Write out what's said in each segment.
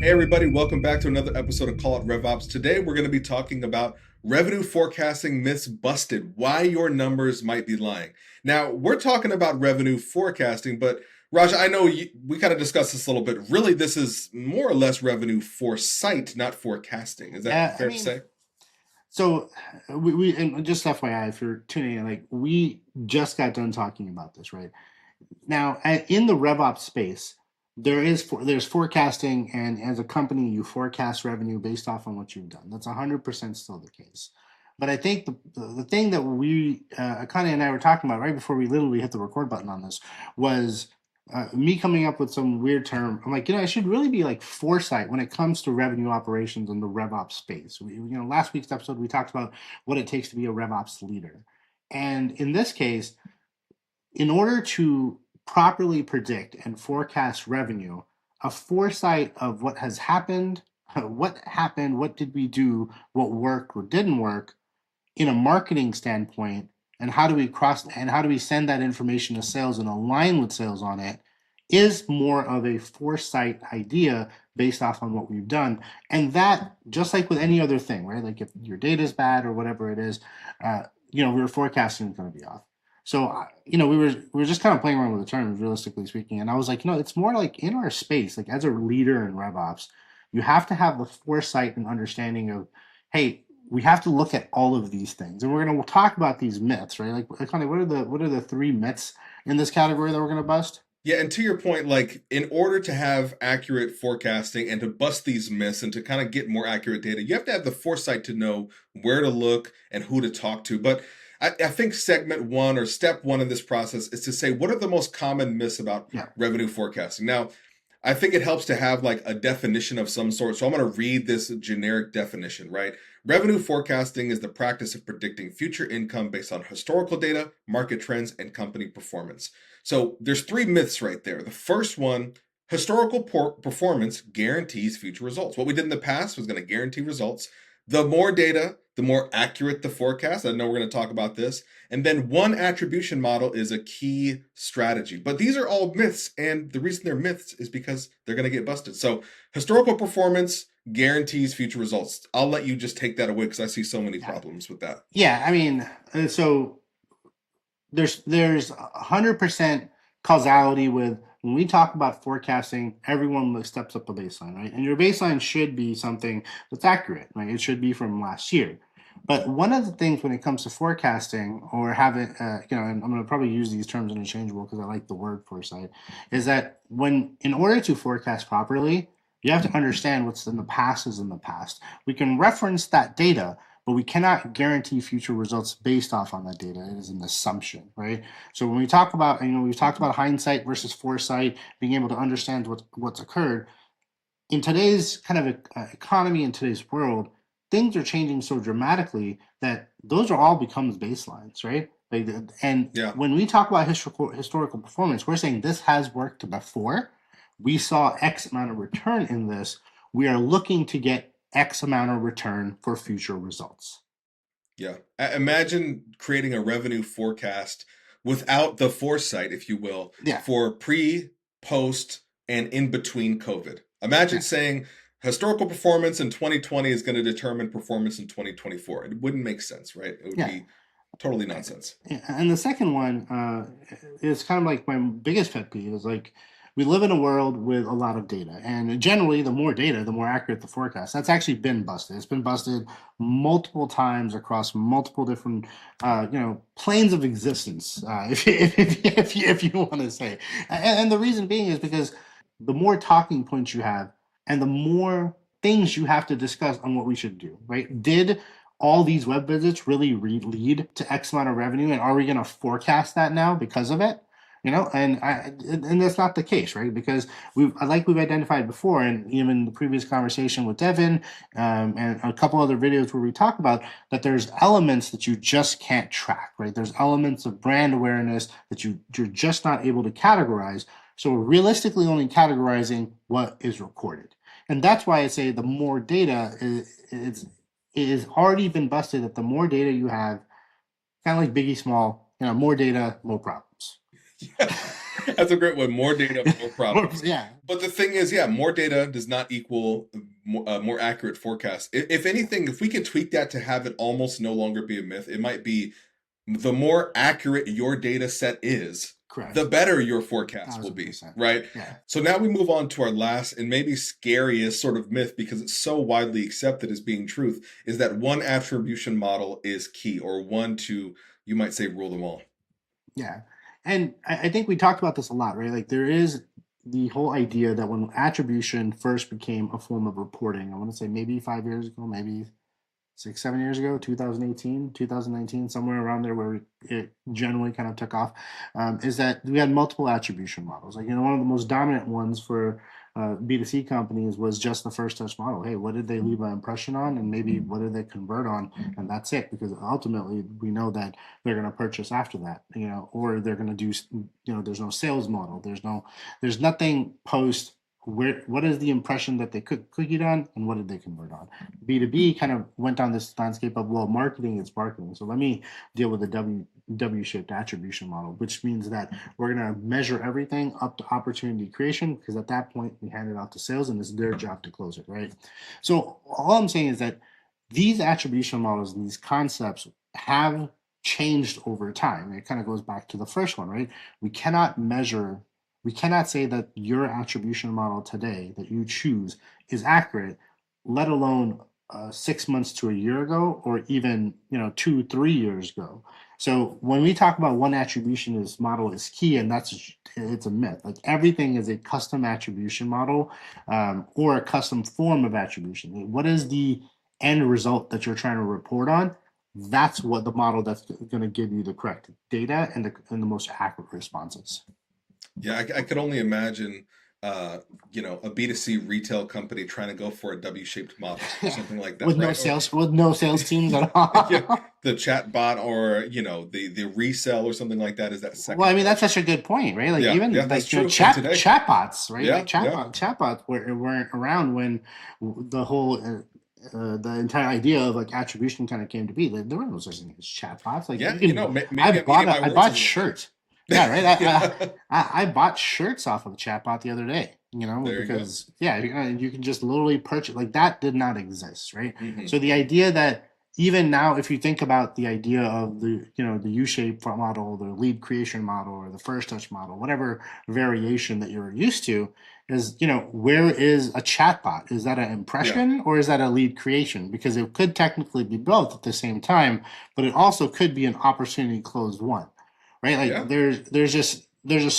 Hey everybody, welcome back to another episode of Call It RevOps. Today we're going to be talking about revenue forecasting myths busted, why your numbers might be lying. Now, we're talking about revenue forecasting, but Raj, I know we kind of discussed this a little bit. Really, this is more or less revenue foresight, not forecasting. Is that Yeah, I fair to mean, say? so we and just FYI, if you're tuning in, like we just got done talking about this, right? Now, in the RevOps space, there's forecasting, and as a company, you forecast revenue based off on what you've done. That's 100% still the case. But I think the thing that we, Akane and I were talking about right before we literally hit the record button on this was me coming up with some weird term. I'm like, I should really be like foresight when it comes to revenue operations in the RevOps space. Last week's episode, we talked about what it takes to be a RevOps leader. And in this case, in order to properly predict and forecast revenue, a foresight of what has happened, what did we do, what worked, what didn't work in a marketing standpoint, and how do we send that information to sales and align with sales on it is more of a foresight idea based off on what we've done. And that, just like with any other thing, right? Like if your data is bad or whatever it is, we were forecasting is going to be off. So, we were just kind of playing around with the terms, realistically speaking. And I was like, it's more like in our space, like as a leader in RevOps, you have to have the foresight and understanding of, hey, we have to look at all of these things, and we're going to talk about these myths, right? Like, Connie, what are the three myths in this category that we're going to bust? Yeah, and to your point, like in order to have accurate forecasting and to bust these myths and to kind of get more accurate data, you have to have the foresight to know where to look and who to talk to. But I think segment one or step one in this process is to say what are the most common myths about Yeah, revenue forecasting. Now, I think it helps to have like a definition of some sort. So I'm going to read this generic definition, right? Revenue forecasting is the practice of predicting future income based on historical data, market trends, and company performance. So there's three myths right there. The first one, historical performance guarantees future results. What we did in the past was going to guarantee results. The more data, the more accurate the forecast. I know we're going to talk about this. And then one attribution model is a key strategy. But these are all myths. And the reason they're myths is because they're going to get busted. So historical performance guarantees future results. I'll let you just take that away because I see so many yeah, problems with that. yeah. I mean, so there's 100% causality with when we talk about forecasting. Everyone steps up a baseline, right? And your baseline should be something that's accurate, right? It should be from last year. But one of the things when it comes to forecasting or having, and I'm going to probably use these terms interchangeable because I like the word foresight, is that in order to forecast properly, you have to understand what's in the past is in the past. We can reference that data, but we cannot guarantee future results based off on that data. It is an assumption, right? So when we talk about, we've talked about hindsight versus foresight, being able to understand what's occurred in today's kind of economy, in today's world. Things are changing so dramatically that those are all becomes baselines, right? Like, and Yeah. when we talk about historical performance, we're saying this has worked before. We saw X amount of return in this. We are looking to get X amount of return for future results. Yeah. Imagine creating a revenue forecast without the foresight, if you will, Yeah, for pre, post, and in between COVID. Imagine yeah, saying historical performance in 2020 is going to determine performance in 2024. It wouldn't make sense, right? It would yeah. be totally nonsense. And the second one is kind of like my biggest pet peeve is like we live in a world with a lot of data, and generally, the more data, the more accurate the forecast. That's actually been busted. It's been busted multiple times across multiple different, planes of existence, if you want to say. And the reason being is because the more talking points you have, and the more things you have to discuss on what we should do. Right? Did all these web visits really lead to X amount of revenue, and are we going to forecast that now because of it? And that's not the case, right? Because we've identified before, and even the previous conversation with Devin, and a couple other videos where we talk about that there's elements that you just can't track, right? There's elements of brand awareness that you're just not able to categorize. So we're realistically only categorizing what is recorded, and that's why I say the more data is it has already been busted that the more data you have, kind of like Biggie Small, more data, more problems. Yeah, that's a great one. More data, more problems. Yeah, But the thing is, yeah, more data does not equal more accurate forecast. If anything, if we can tweak that to have it almost no longer be a myth, it might be the more accurate your data set is, the correct. better your forecast will Thousand be, percent. right? Yeah. So now we move on to our last and maybe scariest sort of myth because it's so widely accepted as being truth is that one attribution model is key or one to, you might say, rule them all. Yeah. And I think we talked about this a lot, right? Like there is the whole idea that when attribution first became a form of reporting, I want to say maybe 5 years ago, maybe 6, 7 years ago, 2018, 2019, somewhere around there where it generally kind of took off, is that we had multiple attribution models. Like, one of the most dominant ones for B2C companies was just the first touch model. Hey, what did they leave an impression on? And maybe what did they convert on? And that's it, because ultimately we know that they're going to purchase after that, or they're going to do, there's no sales model. There's nothing post what is the impression that they clicked on and what did they convert on. B2B kind of went down this landscape of, well, marketing is marketing. So let me deal with the W-shaped attribution model, which means that we're going to measure everything up to opportunity creation, because at that point we hand it out to sales and it's their job to close it, right? So all I'm saying is that these attribution models and these concepts have changed over time. It kind of goes back to the first one, right? We cannot measure, we cannot say that your attribution model today that you choose is accurate, let alone 6 months to a year ago, or even 2 3 years ago. So when we talk about one attribution is model is key, and it's a myth. Like everything is a custom attribution model, or a custom form of attribution. What is the end result that you're trying to report on? That's what the model that's going to give you the correct data and the most accurate responses. Yeah, I could only imagine, uh, a B2C retail company trying to go for a W-shaped model or something like that, with no right? Or sales with no sales teams at yeah, all. the chat bot or, the resell or something like that is that Well, I second mean that's part. such a good point, right? Like Yeah, yeah, even that's like true. And today, chatbots, right? Like yeah, yeah, chatbots weren't around when the whole the entire idea of like attribution kind of came to be. Like, there were no such thing as chatbots. Like yeah. you can, Maybe I'm eating my I words a bought little bit. shirts. Yeah, right. Yeah, I bought shirts off of chatbot the other day. there you go. Because yeah, you can just literally purchase, like that did not exist, right? Hmm. So the idea that even now, if you think about the idea of the U-shaped model, the lead creation model, or the first touch model, whatever variation that you're used to, is where is a chatbot? Is that an Yeah, impression or is that a lead creation? Because it could technically be both at the same time, but it also could be an opportunity closed one, right? Like yeah. there's just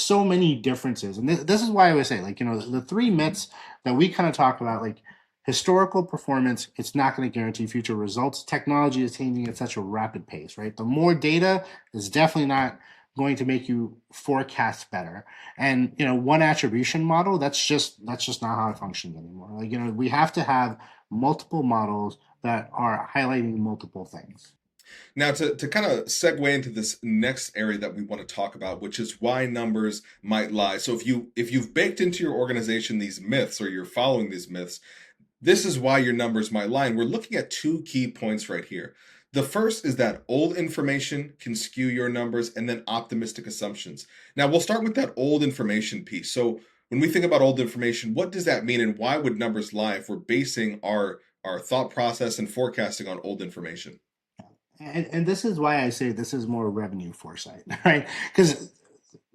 so many differences, and this is why I would say, like, the three myths that we kind of talk about, like historical performance, it's not going to guarantee future results. Technology is changing at such a rapid pace, right? The more data is definitely not going to make you forecast better. And one attribution model, that's just not how it functions anymore. Like, we have to have multiple models that are highlighting multiple things. Now, to kind of segue into this next area that we want to talk about, which is why numbers might lie. So if you've baked into your organization these myths or you're following these myths, this is why your numbers might lie. And we're looking at two key points right here. The first is that old information can skew your numbers, and then optimistic assumptions. Now, we'll start with that old information piece. So, when we think about old information, what does that mean, and why would numbers lie if we're basing our thought process and forecasting on old information? And this is why I say this is more revenue foresight, right? Because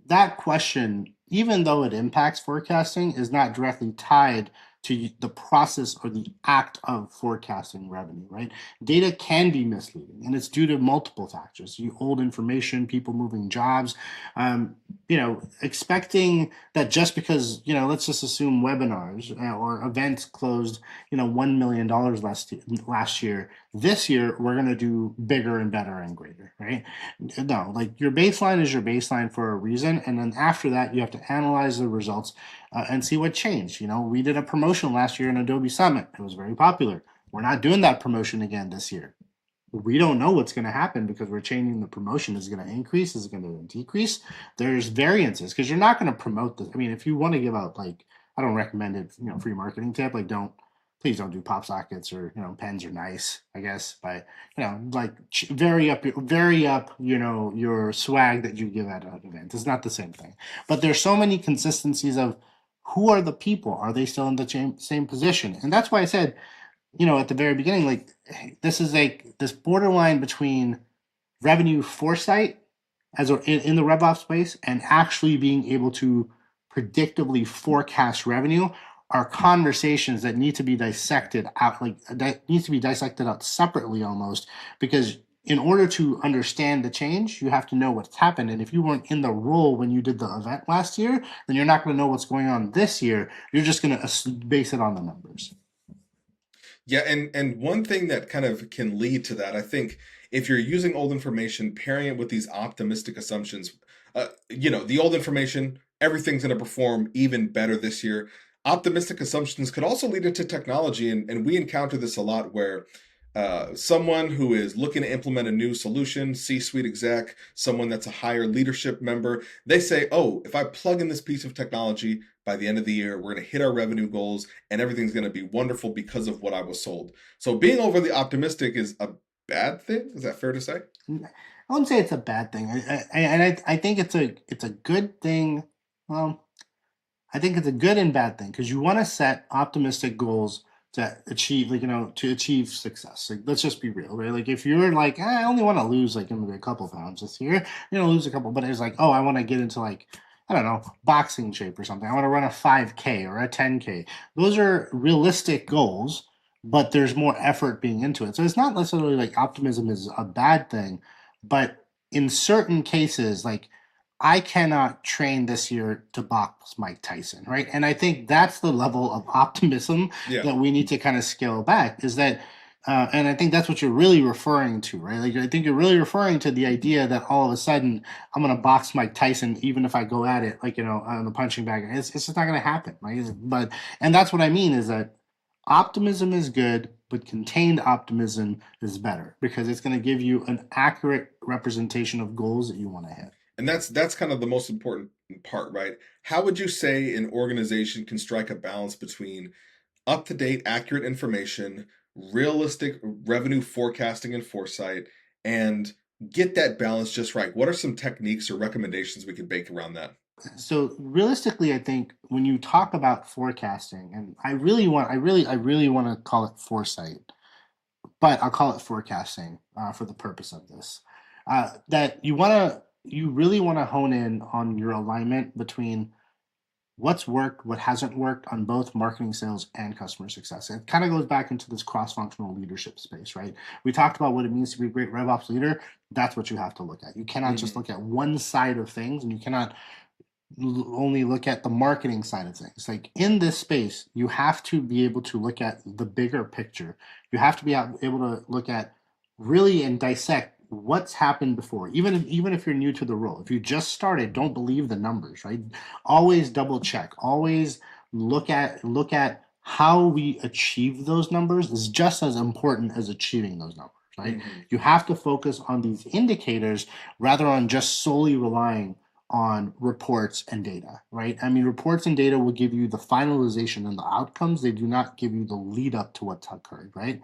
that question, even though it impacts forecasting, is not directly tied to the process or the act of forecasting revenue, right? Data can be misleading, and it's due to multiple factors: old information, people moving jobs, expecting that just because let's just assume webinars or events closed, $1 million last year. This year we're going to do bigger and better and greater, right? No, like your baseline is your baseline for a reason, and then after that you have to analyze the results, and see what changed. We did a promotion last year in Adobe Summit. It was very popular. We're not doing that promotion again this year. We don't know what's going to happen because we're changing the promotion. Is it going to increase? Is it going to decrease? There's variances, because you're not going to promote this. I mean, if you want to give out, like, I don't recommend it, free marketing tip, like, don't please don't do pop sockets, or pens are nice, I guess, but like vary up your swag that you give at an event. It's not the same thing. But there's so many consistencies of who are the people? Are they still in the same position? And that's why I said, at the very beginning, like, this is like this borderline between revenue foresight in the RevOps space and actually being able to predictably forecast revenue are conversations that need to be dissected out, like that needs to be dissected out separately almost, because in order to understand the change, you have to know what's happened. And if you weren't in the role when you did the event last year, then you're not going to know what's going on this year. You're just going to base it on the numbers. Yeah, and one thing that kind of can lead to that, I think, if you're using old information, pairing it with these optimistic assumptions, the old information, everything's going to perform even better this year. Optimistic assumptions could also lead into technology, and we encounter this a lot where someone who is looking to implement a new solution, C-suite exec, someone that's a higher leadership member, they say, oh, if I plug in this piece of technology by the end of the year, we're going to hit our revenue goals and everything's going to be wonderful because of what I was sold. So being overly optimistic is a bad thing. Is that fair to say? I wouldn't say it's a bad thing. I think it's a good thing. Well, I think it's a good and bad thing, because you want to set optimistic goals to achieve, like, to achieve success. Like, let's just be real, right? Like, if you're like, I only want to lose like maybe a couple pounds this year, lose a couple, but it's like, oh, I want to get into, like, I don't know, boxing shape or something. I want to run a 5K or a 10K. Those are realistic goals, but there's more effort being into it. So it's not necessarily like optimism is a bad thing, but in certain cases, like, I cannot train this year to box Mike Tyson, right? And I think that's the level of optimism Yeah. that we need to kind of scale back. Is that, and I think that's what you're really referring to, right? Like, I think you're really referring to the idea that all of a sudden I'm going to box Mike Tyson, even if I go at it, like, on the punching bag. It's just not going to happen, right? And that's what I mean, is that optimism is good, but contained optimism is better, because it's going to give you an accurate representation of goals that you want to hit. And that's kind of the most important part, right? How would you say an organization can strike a balance between up-to-date, accurate information, realistic revenue forecasting and foresight, and get that balance just right? What are some techniques or recommendations we could bake around that? So realistically, I think when you talk about forecasting, and I really want to call it foresight, but I'll call it forecasting for the purpose of this. That you really want to hone in on your alignment between what's worked, what hasn't worked on both marketing, sales, and customer success. And it kind of goes back into this cross-functional leadership space, right? We talked about what it means to be a great RevOps leader. That's what you have to look at. You cannot just Mm-hmm. look at one side of things, and you cannot only look at the marketing side of things. Like, in this space, you have to be able to look at the bigger picture. You have to be able to look at really and dissect what's happened before. Even if you're new to the role, if you just started, don't believe the numbers, right? Always double check. Always look at how we achieve those numbers is just as important as achieving those numbers, right? Mm-hmm. You have to focus on these indicators rather than just solely relying on reports and data, right? I mean, reports and data will give you the finalization and the outcomes. They do not give you the lead up to what's occurred, right?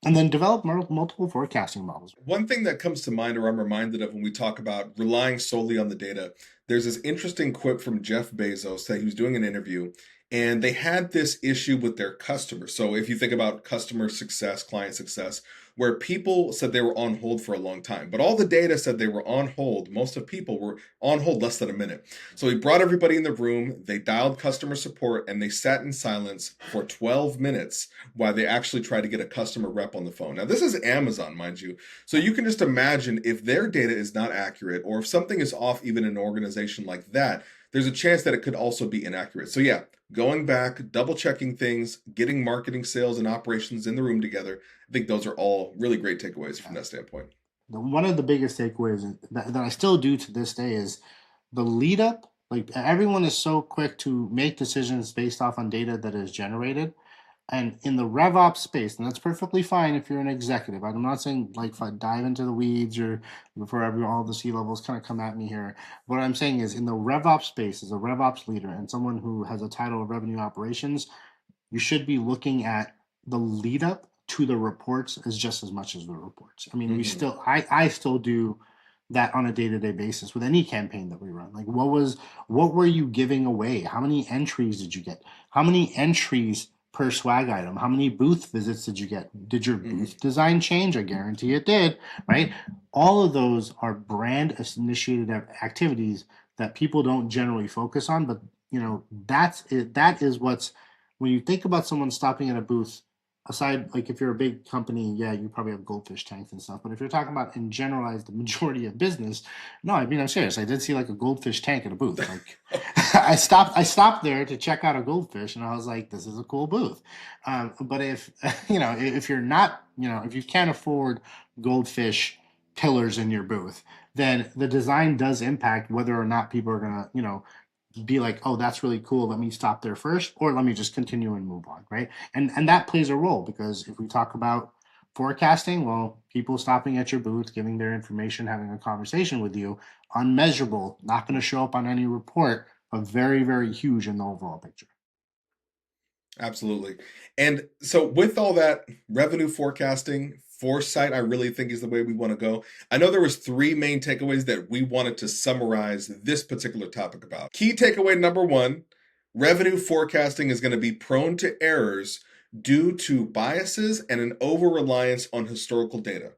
And then develop multiple forecasting models. One thing that comes to mind, or I'm reminded of when we talk about relying solely on the data, there's this interesting quote from Jeff Bezos that he was doing an interview, and they had this issue with their customers. So if you think about customer success, client success, where people said they were on hold for a long time, but all the data said they were on hold. Most of people were on hold less than a minute. So he brought everybody in the room, they dialed customer support, and they sat in silence for 12 minutes while they actually tried to get a customer rep on the phone. Now, this is Amazon, mind you. So you can just imagine if their data is not accurate, or if something is off even in an organization like that, there's a chance that it could also be inaccurate. So yeah, going back, double checking things, getting marketing, sales, and operations in the room together. I think those are all really great takeaways from that standpoint. One of the biggest takeaways that I still do to this day is the lead up. Like, everyone is so quick to make decisions based off on data that is generated. And in the RevOps space, and that's perfectly fine if you're an executive. I'm not saying, like, if I dive into the weeds or before all the C levels kind of come at me here. What I'm saying is, in the RevOps space, as a RevOps leader and someone who has a title of revenue operations, you should be looking at the lead up to the reports as just as much as the reports. I mean, Hmm. I still do that on a day-to-day basis with any campaign that we run. Like what were you giving away? How many entries did you get? How many entries per swag item? How many booth visits did you get? Did your Hmm. booth design change? I guarantee it did, right? All of those are brand initiated activities that people don't generally focus on, but that's it. That is what's when you think about someone stopping at a booth, aside, like if you're a big company, yeah, you probably have goldfish tanks and stuff. But if you're talking about in generalized the majority of business, no, I mean I'm serious. I did see like a goldfish tank at a booth. Like I stopped there to check out a goldfish, and I was like, this is a cool booth. But if if you're not, if you can't afford goldfish pillars in your booth, then the design does impact whether or not people are gonna, be like, oh, that's really cool. Let me stop there first, or let me just continue and move on, right? And that plays a role because if we talk about forecasting, well, people stopping at your booth, giving their information, having a conversation with you, unmeasurable, not going to show up on any report, but very, very huge in the overall picture. Absolutely. And so, with all that revenue forecasting, foresight, I really think is the way we want to go. I know there was three main takeaways that we wanted to summarize this particular topic about. Key takeaway number one: revenue forecasting is going to be prone to errors due to biases and an over reliance on historical data.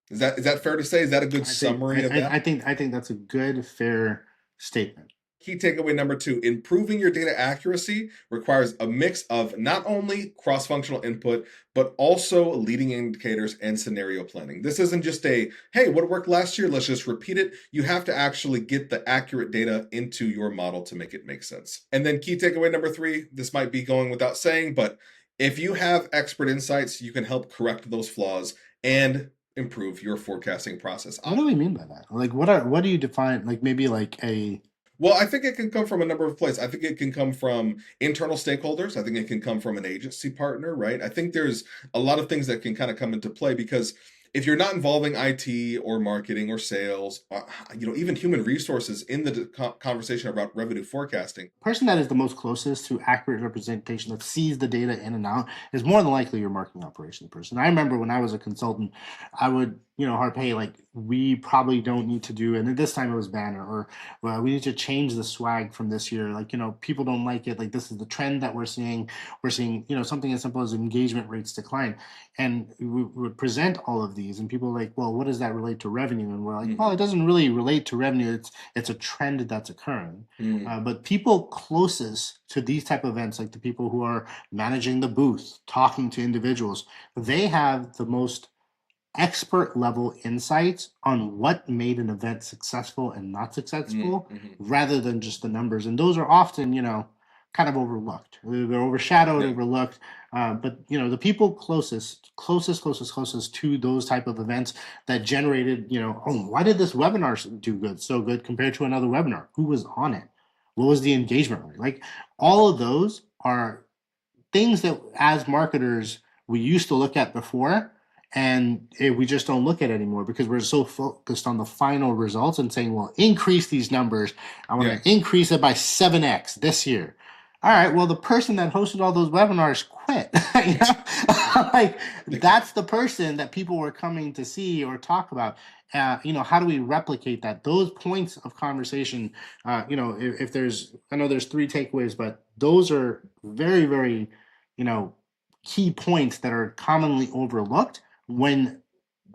Is that fair to say? Is that a good I think summary of I, that? I think I think that's a good, fair statement. Key takeaway number two: improving your data accuracy requires a mix of not only cross functional input, but also leading indicators and scenario planning. This isn't just a, hey, what worked last year? Let's just repeat it. You have to actually get the accurate data into your model to make it make sense. And then key takeaway number three: this might be going without saying, but if you have expert insights, you can help correct those flaws and improve your forecasting process. What do we mean by that? Like, what do you define? Like, maybe like a Well, I think it can come from a number of places. I think it can come from internal stakeholders. I think it can come from an agency partner, right? I think there's a lot of things that can kind of come into play because if you're not involving IT or marketing or sales, even human resources in the conversation about revenue forecasting. person that is the most closest to accurate representation that sees the data in and out is more than likely your marketing operations person. I remember when I was a consultant, I would, hard pay, like, we probably don't need to do, and then this time it was banner, or well, we need to change the swag from this year. Like, people don't like it. Like, this is the trend that we're seeing. We're seeing, something as simple as engagement rates decline. And we would present all of these, and people are like, well, what does that relate to revenue? And we're like, well, Hmm. it doesn't really relate to revenue. It's a trend that's occurring. Hmm. But people closest to these type of events, like the people who are managing the booth, talking to individuals, they have the most expert level insights on what made an event successful and not successful, Hmm. rather than just the numbers. And those are often, kind of overlooked. They're overshadowed, Yeah. overlooked. But the people closest to those type of events that generated, oh, why did this webinar do good, so good compared to another webinar? Who was on it? What was the engagement rate? Like, all of those are things that as marketers we used to look at before, and we just don't look at anymore because we're so focused on the final results and saying, well, increase these numbers. I want Yeah. to increase it by 7x this year. All right, well, the person that hosted all those webinars quit. Like, that's the person that people were coming to see or talk about. How do we replicate that? Those points of conversation, if there's, I know there's three takeaways, but those are very, very, you know, key points that are commonly overlooked when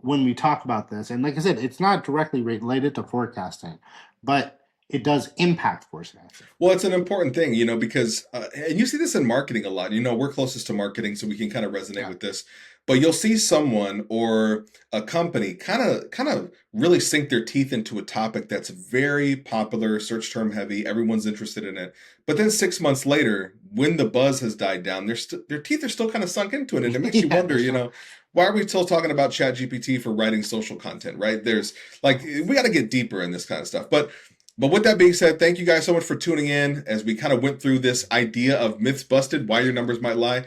we talk about this. And like I said, it's not directly related to forecasting, but it does impact forecasting. Well, it's an important thing, because, and you see this in marketing a lot. We're closest to marketing, so we can kind of resonate Yeah. with this. But you'll see someone or a company kind of really sink their teeth into a topic that's very popular, search term heavy. Everyone's interested in it. But then 6 months later, when the buzz has died down, their teeth are still kind of sunk into it, and it makes you Yeah, wonder, they're still why are we still talking about ChatGPT for writing social content, right? There's like we got to get deeper in this kind of stuff, but with that being said, thank you guys so much for tuning in as we kind of went through this idea of myths busted, why your numbers might lie.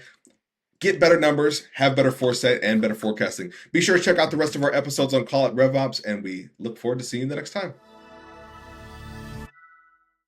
Get better numbers, have better foresight, and better forecasting. Be sure to check out the rest of our episodes on Call It RevOps, and we look forward to seeing you the next time.